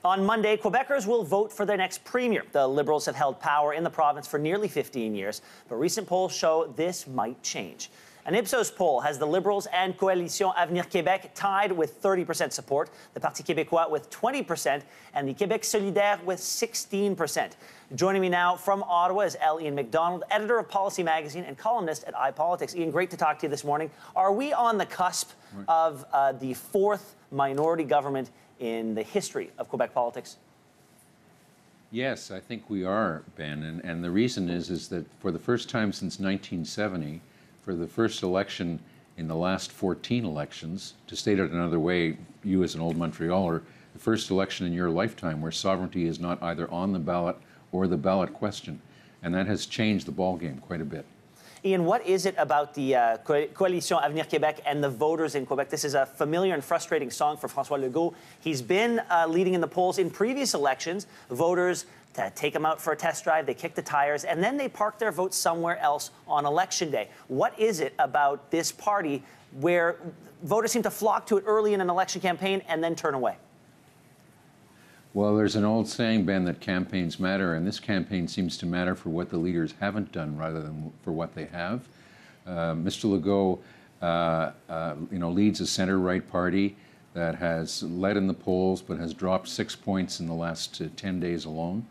On Monday, Quebecers will vote for their next premier. The Liberals have held power in the province for nearly 15 years, but recent polls show this might change. An Ipsos poll has the Liberals and Coalition Avenir Québec tied with 30% support, the Parti québécois with 20%, and the Québec solidaire with 16%. Joining me now from Ottawa is L. Ian MacDonald, editor of Policy Magazine and columnist at iPolitics. Ian, great to talk to you this morning. Are we on the cusp of the fourth minority government in the history of Quebec politics? Yes, I think we are, Ben, and the reason is that for the first time since 1970, for the first election in the last 14 elections, to state it another way, you as an old Montrealer, the first election in your lifetime where sovereignty is not either on the ballot or the ballot question, and that has changed the ballgame quite a bit. Ian, what is it about the Coalition Avenir Québec and the voters in Quebec? This is a familiar and frustrating song for François Legault. He's been leading in the polls in previous elections. Voters take him out for a test drive, they kick the tires, and then they park their votes somewhere else on Election Day. What is it about this party where voters seem to flock to it early in an election campaign and then turn away? Well, there's an old saying, Ben, that campaigns matter, and this campaign seems to matter for what the leaders haven't done rather than for what they have. Mr. Legault, leads a center-right party that has led in the polls but has dropped 6 points in the last 10 days alone,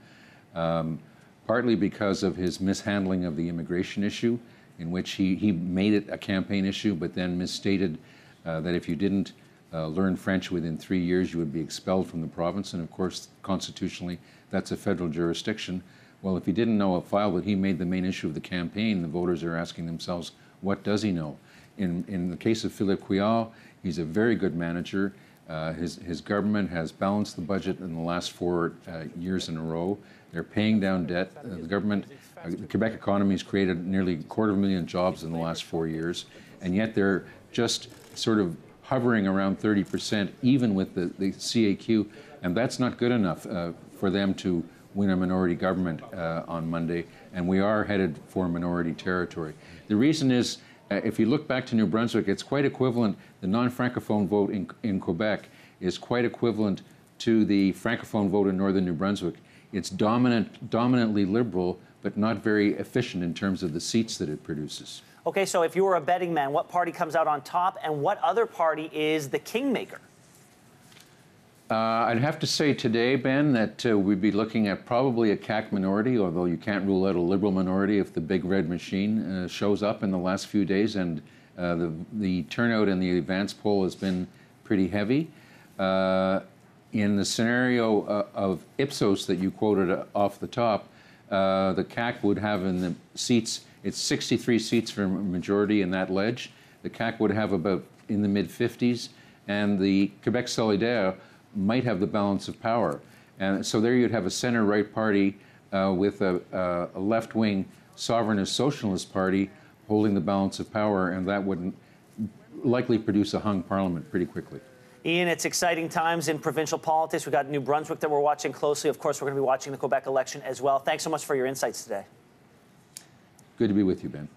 partly because of his mishandling of the immigration issue, in which he made it a campaign issue but then misstated that if you didn't learn French within 3 years, you would be expelled from the province. And of course, constitutionally, that's a federal jurisdiction. Well, if he didn't know a file that he made the main issue of the campaign, the voters are asking themselves, what does he know? In the case of Philippe Couillard, he's a very good manager. His government has balanced the budget in the last 4 years in a row. They're paying down debt. The Quebec economy has created nearly 250,000 jobs in the last 4 years, and yet they're just sort of hovering around 30%, even with the CAQ, and that's not good enough for them to win a minority government on Monday, and we are headed for minority territory. The reason is, if you look back to New Brunswick, it's quite equivalent. The non-Francophone vote in Quebec is quite equivalent to the Francophone vote in northern New Brunswick. It's dominantly liberal, but not very efficient in terms of the seats that it produces. Okay, so if you were a betting man, what party comes out on top and what other party is the kingmaker? I'd have to say today, Ben, that we'd be looking at probably a CAQ minority, although you can't rule out a Liberal minority if the big red machine shows up in the last few days, and the turnout in the advance poll has been pretty heavy. In the scenario of Ipsos that you quoted off the top, the CAQ would have in the seats, it's 63 seats for a majority in that ledge. The CAQ would have about in the mid-50s, and the Quebec solidaire might have the balance of power. And so there you'd have a center-right party with a left-wing sovereignist socialist party holding the balance of power, and that would likely produce a hung parliament pretty quickly. Ian, it's exciting times in provincial politics. We've got New Brunswick that we're watching closely. Of course, we're going to be watching the Quebec election as well. Thanks so much for your insights today. Good to be with you, Ben.